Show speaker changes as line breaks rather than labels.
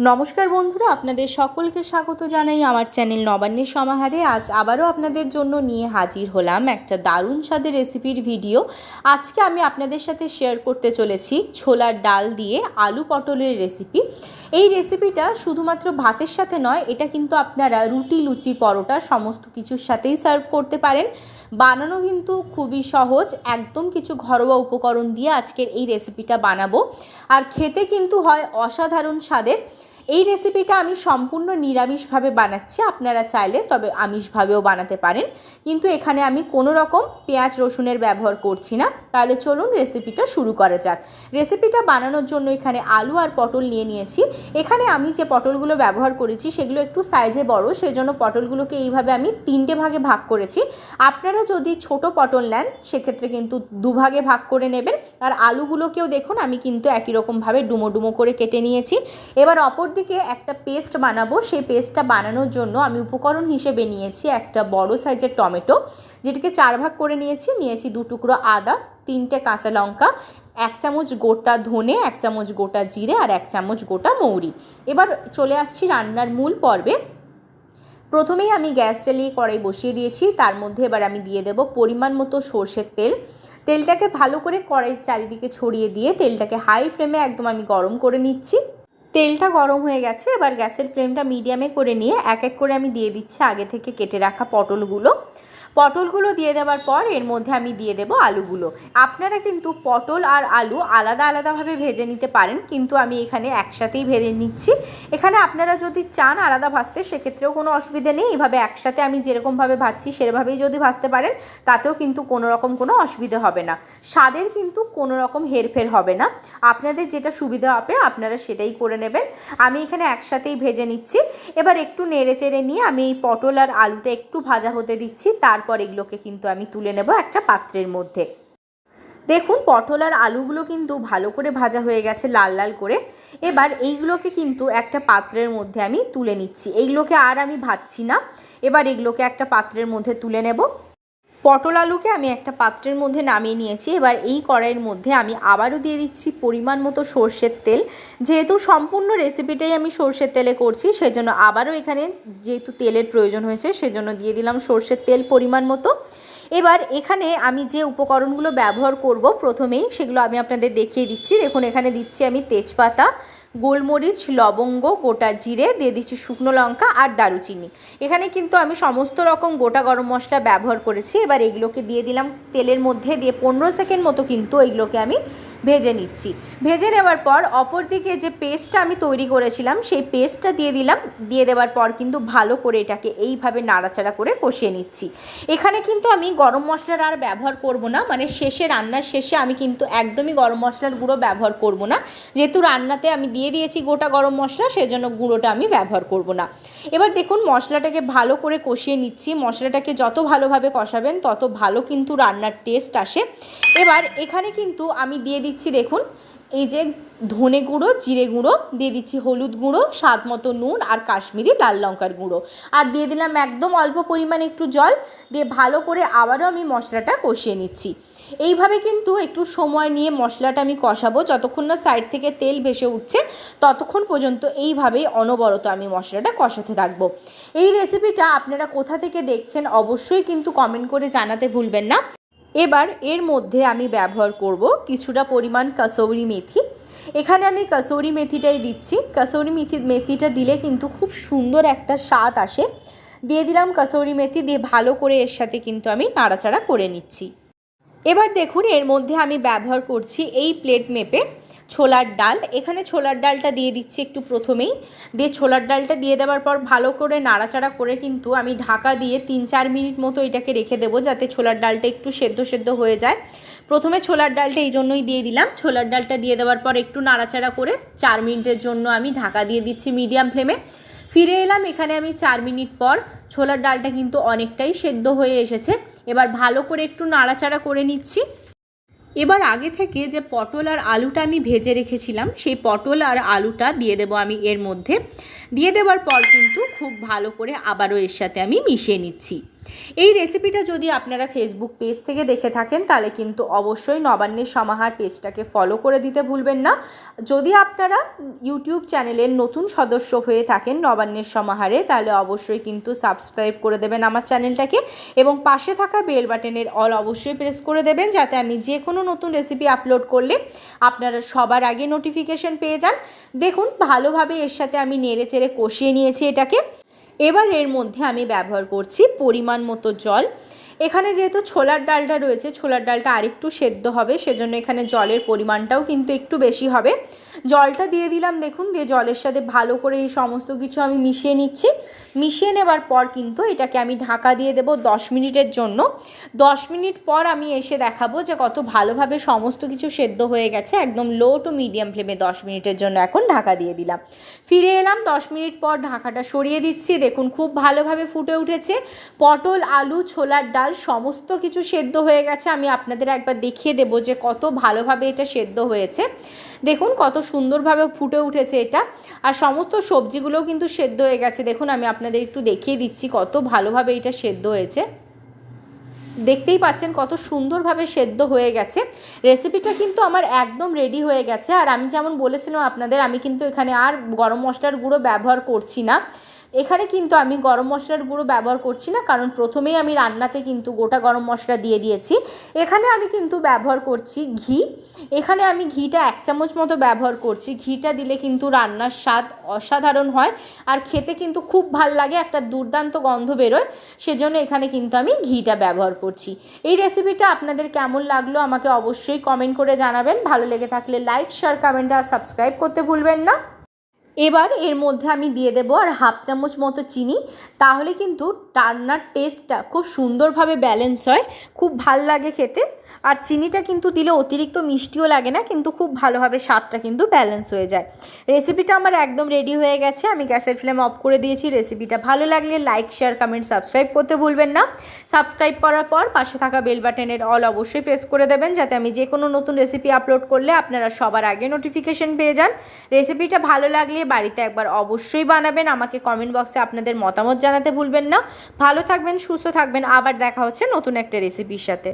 নমস্কার বন্ধুরা, আপনাদের সকলকে স্বাগত জানাই আমার চ্যানেল নবান্নের সমাহারে। আজ আবারও আপনাদের জন্য নিয়ে হাজির হলাম একটা দারুণ স্বাদের রেসিপির ভিডিও। আজকে আমি আপনাদের সাথে শেয়ার করতে চলেছি ছোলার ডাল দিয়ে আলু পটলের রেসিপি। এই রেসিপিটা শুধুমাত্র ভাতের সাথে নয়, এটা কিন্তু আপনারা রুটি, লুচি, পরোটা সমস্ত কিছুর সাথেই সার্ভ করতে পারেন। বানানো কিন্তু খুবই সহজ, একদম কিছু ঘরোয়া উপকরণ দিয়ে আজকের এই রেসিপিটা বানাবো। আর খেতে কিন্তু হয় অসাধারণ স্বাদের। এই রেসিপিটা আমি সম্পূর্ণ নিরামিষভাবে বানাচ্ছি, আপনারা চাইলে তবে আমিষভাবেও বানাতে পারেন, কিন্তু এখানে আমি কোনো রকম পেঁয়াজ রসুনের ব্যবহার করছি না। তাহলে চলুন রেসিপিটা শুরু করা যাক। রেসিপিটা বানানোর জন্য এখানে আলু আর পটল নিয়েছি। এখানে আমি যে পটলগুলো ব্যবহার করেছি সেগুলো একটু সাইজে বড়, সেজন্য পটলগুলোকে এইভাবে আমি 3টে ভাগে ভাগ করেছি। আপনারা যদি ছোট পটল নেন সেক্ষেত্রে কিন্তু 2 ভাগে ভাগ করে নেবেন। আর আলুগুলোকেও দেখুন আমি কিন্তু একই রকমভাবে ডুমো ডুমো করে কেটে নিয়েছি। এবার অপরদিকে একটা পেস্ট বানাবো। সেই পেস্টটা বানানোর জন্য আমি উপকরণ হিসেবে নিয়েছি একটা বড় সাইজের টমেটো, যেটাকে 4 ভাগ করে নিয়েছি 2 টুকরো আদা, 3টে কাঁচা লঙ্কা, 1 চামচ গোটা ধনে, 1 চামচ গোটা জিরে আর 1 চামচ গোটা মৌরি। এবার চলে আসছি রান্নার মূল পর্বে। প্রথমেই আমি গ্যাস জ্বালিয়ে কড়াই বসিয়ে দিয়েছি। তার মধ্যে এবার আমি দিয়ে দেব পরিমাণ মতো সর্ষের তেল। তেলটাকে ভালো করে কড়াইয়ের চারিদিকে ছড়িয়ে দিয়ে তেলটাকে হাই ফ্লেমে একদম আমি গরম করে নিচ্ছি। তেলটা গরম হয়ে গেছে, এবার গ্যাসের ফ্লেমটা মিডিয়ামে করে নিয়ে এক এক করে আমি দিয়ে দিচ্ছি আগে থেকে কেটে রাখা পটলগুলো দিয়ে দেওয়ার পর এর মধ্যে আমি দিয়ে দেব আলুগুলো। আপনারা কিন্তু পটল আর আলু আলাদা আলাদাভাবে ভেজে নিতে পারেন, কিন্তু আমি এখানে একসাথেই ভেজে নিচ্ছি। এখানে আপনারা যদি চান আলাদা ভাজতে সেক্ষেত্রেও কোনো অসুবিধা নেই। এইভাবে একসাথে আমি যেরকমভাবে ভাজছি সেভাবেই যদি ভাজতে পারেন তাতেও কিন্তু কোনো রকম কোনো অসুবিধা হবে না। স্বাদের কিন্তু কোনো রকম হেরফের হবে না। আপনাদের যেটা সুবিধা হবে আপনারা সেটাই করে নেবেন। আমি এখানে একসাথেই ভেজে নিচ্ছি। এবার একটু নেড়ে চেড়ে নিয়ে আমি এই পটল আর আলুটা একটু ভাজা হতে দিচ্ছি। তারপর এগুলোকে কিন্তু আমি তুলে নেব একটা পাত্রের মধ্যে। দেখুন পটল আর আলুগুলো কিন্তু ভালো করে ভাজা হয়ে গেছে লাল লাল করে। এবার এইগুলোকে কিন্তু একটা পাত্রের মধ্যে আমি তুলে নিচ্ছি। এইগুলোকে আর আমি ভাজছি না, এবার এগুলোকে একটা পাত্রের মধ্যে তুলে নেব। পটল আলুকে আমি একটা পাত্রের মধ্যে নামিয়ে নিয়েছি। এবার এই কড়াইয়ের মধ্যে আমি আবারও দিয়ে দিচ্ছি পরিমাণ মতো সর্ষের তেল। যেহেতু সম্পূর্ণ রেসিপিটাই আমি সর্ষের তেলে করছি সেজন্য আবারও এখানে যেহেতু তেলের প্রয়োজন হয়েছে সেজন্য দিয়ে দিলাম সর্ষের তেল পরিমাণ মতো। এবার এখানে আমি যে উপকরণগুলো ব্যবহার করব প্রথমেই সেগুলো আমি আপনাদের দেখিয়ে দিচ্ছি। দেখুন এখানে দিচ্ছি আমি তেজপাতা, গোলমরিচ, লবঙ্গ, গোটা জিরে, দিয়ে দিচ্ছি শুকনো লঙ্কা আর দারুচিনি। এখানে কিন্তু আমি সমস্ত রকম গোটা গরম মশলা ব্যবহার করেছি। এবার এগুলোকে দিয়ে দিলাম তেলের মধ্যে, দিয়ে 15 সেকেন্ড মতো কিন্তু এগুলোকে আমি ভেজে নিচ্ছি। ভেজে নেওয়ার পর অপরদিকে যে পেস্টটা আমি তৈরি করেছিলাম সেই পেস্টটা দিয়ে দিলাম। দিয়ে দেওয়ার পর কিন্তু ভালো করে এটাকে এইভাবে নাড়াচাড়া করে কষিয়ে নিচ্ছি। এখানে কিন্তু আমি গরম মশলার আর ব্যবহার করব না, মানে শেষে রান্নার শেষে আমি কিন্তু একদমই গরম মশলার গুঁড়ো ব্যবহার করব না। যেহেতু রান্নাতে আমি দিয়ে দিয়েছি গোটা গরম মশলা সেজন্য গুঁড়োটা আমি ব্যবহার করব না। এবার দেখুন মশলাটাকে ভালো করে কষিয়ে নিচ্ছি। মশলাটাকে যত ভালোভাবে কষাবেন তত ভালো কিন্তু রান্নার টেস্ট আসে। এবার এখানে কিন্তু আমি দিয়ে দিচ্ছি দেখুন এই যে ধনে গুঁড়ো, জিরে গুঁড়ো, দিয়ে দিচ্ছি হলুদ গুঁড়ো, স্বাদ মতো নুন আর কাশ্মীরি লাল লঙ্কার গুঁড়ো, আর দিয়ে দিলাম একদম অল্প পরিমাণে একটু জল। দিয়ে ভালো করে আবারও আমি মশলাটা কষিয়ে নিচ্ছি। এইভাবে কিন্তু একটু সময় নিয়ে মশলাটা আমি কষাবো, যতক্ষণ না সাইড থেকে তেল ভেসে উঠছে ততক্ষণ পর্যন্ত এইভাবেই অনবরত আমি মশলাটা কষাতে থাকবো। এই রেসিপিটা আপনারা কোথা থেকে দেখছেন অবশ্যই কিন্তু কমেন্ট করে জানাতে ভুলবেন না। এবার এর মধ্যে আমি ব্যবহার করব কিছুটা পরিমাণ কাসৌরি মেথি। এখানে আমি কাসৌরি মেথিটাই দিচ্ছি। কাসৌরি মেথিটা দিলে কিন্তু খুব সুন্দর একটা স্বাদ আসে। দিয়ে দিলাম কাসৌরি মেথি, দিয়ে ভালো করে এর সাথে কিন্তু আমি নাড়াচাড়া করে নিচ্ছি। এবার দেখুন এর মধ্যে আমি ব্যবহার করছি এই প্লেট মেপে ছোলার ডাল। এখানে ছোলার ডালটা দিয়ে দিচ্ছি একটু প্রথমেই। দিয়ে ছোলার ডালটা দিয়ে দেওয়ার পর ভালো করে নাড়াচাড়া করে কিন্তু আমি ঢাকা দিয়ে 3-4 মিনিট মতো এটাকে রেখে দেবো, যাতে ছোলার ডালটা একটু সেদ্ধ হয়ে যায়। প্রথমে ছোলার ডালটা এই জন্যই দিয়ে দিলাম। ছোলার ডালটা দিয়ে দেওয়ার পর একটু নাড়াচাড়া করে 4 মিনিটের জন্য আমি ঢাকা দিয়ে দিচ্ছি মিডিয়াম ফ্লেমে। ফিরে এলাম এখানে আমি 4 মিনিট পর। ছোলার ডালটা কিন্তু অনেকটাই সেদ্ধ হয়ে এসেছে। এবার ভালো করে একটু নাড়াচাড়া করে নিচ্ছি। এবার আগে থেকে যে পটল আর আলুটা আমি ভেজে রেখেছিলাম সেই পটল আর আলুটা দিয়ে দেবো আমি এর মধ্যে। দিয়ে দেওয়ার পর কিন্তু খুব ভালো করে আবারও এর সাথে আমি মিশিয়ে নিচ্ছি। এই রেসিপিটা যদি আপনারা ফেসবুক পেজ থেকে দেখে থাকেন তাহলে কিন্তু অবশ্যই নবান্নের সমাহার পেজটাকে ফলো করে দিতে ভুলবেন না। যদি আপনারা ইউটিউব চ্যানেলের নতুন সদস্য হয়ে থাকেন নবান্নের সমাহারে, তাহলে অবশ্যই কিন্তু সাবস্ক্রাইব করে দেবেন আমার চ্যানেলটাকে এবং পাশে থাকা বেল বাটনের অল অবশ্যই প্রেস করে দেবেন, যাতে আমি যে কোনো নতুন রেসিপি আপলোড করলে আপনারা সবার আগে নোটিফিকেশন পেয়ে যান। দেখুন ভালোভাবে এর সাথে আমি নেড়ে চেড়ে কষিয়ে নিয়েছি এটাকে। এবার এর মধ্যে আমি ব্যবহার করছি পরিমাণ মতো জল। এখানে যেহেতু ছোলার ডালটা রয়েছে, ছোলার ডালটা আরেকটু সেদ্ধ হবে, সেজন্য এখানে জলের পরিমাণটাও কিন্তু একটু বেশি হবে। জলটা দিয়ে দিলাম, দেখুন, দিয়ে জলের সাথে ভালো করে এই সমস্ত কিছু আমি মিশিয়ে নিচ্ছি। মিশিয়ে নেবার পর কিন্তু এটাকে আমি ঢাকা দিয়ে দেবো 10 মিনিটের জন্য। 10 মিনিট পর আমি এসে দেখাবো যে কত ভালোভাবে সমস্ত কিছু সেদ্ধ হয়ে গেছে। একদম লো টু মিডিয়াম ফ্লেমে 10 মিনিটের জন্য এখন ঢাকা দিয়ে দিলাম। ফিরে এলাম 10 মিনিট পর, ঢাকাটা সরিয়ে দিচ্ছি। দেখুন খুব ভালোভাবে ফুটে উঠেছে। পটল, আলু, ছোলার ডাল সমস্ত কিছু সেদ্ধ হয়ে গেছে। আমি আপনাদের একবার দেখিয়ে দেবো যে কত ভালোভাবে এটা সেদ্ধ হয়েছে। দেখুন কত সুন্দরভাবে ফুটে উঠেছে এটা, আর সমস্ত সবজিগুলোও কিন্তু সেদ্ধ হয়ে গেছে। দেখুন আমি আপনাদের একটু দেখিয়ে দিচ্ছি কত ভালোভাবে এটা সেদ্ধ হয়েছে। দেখতেই পাচ্ছেন কত সুন্দরভাবে সেদ্ধ হয়ে গেছে। রেসিপিটা কিন্তু আমার একদম রেডি হয়ে গেছে। আর আমি যেমন বলেছিলাম আপনাদের, আমি কিন্তু এখানে আর গরম মশলার গুঁড়ো ব্যবহার করছি না। এখানে কিন্তু আমি গরম মশলার গুঁড়ো ব্যবহার করছি না, কারণ প্রথমেই আমি রান্নাতে কিন্তু গোটা গরম মশলা দিয়ে দিয়েছি। এখানে আমি কিন্তু ব্যবহার করছি ঘি। এখানে আমি ঘিটা 1 চামচ মতো ব্যবহার করছি। ঘিটা দিলে কিন্তু রান্নার স্বাদ অসাধারণ হয় আর খেতে কিন্তু খুব ভাল লাগে, একটা দুর্দান্ত গন্ধ বেরোয়। সেজন্য এখানে কিন্তু আমি ঘিটা ব্যবহার করছি। এই রেসিপিটা আপনাদের কেমন লাগলো আমাকে অবশ্যই কমেন্ট করে জানাবেন। ভালো লেগে থাকলে লাইক, শেয়ার, কমেন্ট আর সাবস্ক্রাইব করতে ভুলবেন না। এবার এর মধ্যে আমি দিয়ে দেবো আর 1/2 চামচ মতো চিনি। তাহলে কিন্তু রান্নার টেস্টটা খুব সুন্দরভাবে ব্যালেন্স হয়, খুব ভাল লাগে খেতে। আর চিনিটা কিন্তু দিলে অতিরিক্ত মিষ্টিও লাগে না, কিন্তু খুব ভালোভাবে স্বাদটা কিন্তু ব্যালেন্স হয়ে যায়। রেসিপিটা আমার একদম রেডি হয়ে গেছে। আমি গ্যাসের ফ্লেম অফ করে দিয়েছি। রেসিপিটা ভালো লাগলে লাইক, শেয়ার, কমেন্ট, সাবস্ক্রাইব করতে ভুলবেন না। সাবস্ক্রাইব করার পর পাশে থাকা বেল বাটনের অল অবশ্যই প্রেস করে দেবেন, যাতে আমি যে কোনো নতুন রেসিপি আপলোড করলে আপনারা সবার আগে নোটিফিকেশন পেয়ে যান। রেসিপিটা ভালো লাগলে বাড়িতে একবার অবশ্যই বানাবেন। আমাকে কমেন্ট বক্সে আপনাদের মতামত জানাতে ভুলবেন না। ভালো থাকবেন, সুস্থ থাকবেন। আবার দেখা হচ্ছে নতুন একটা রেসিপির সাথে।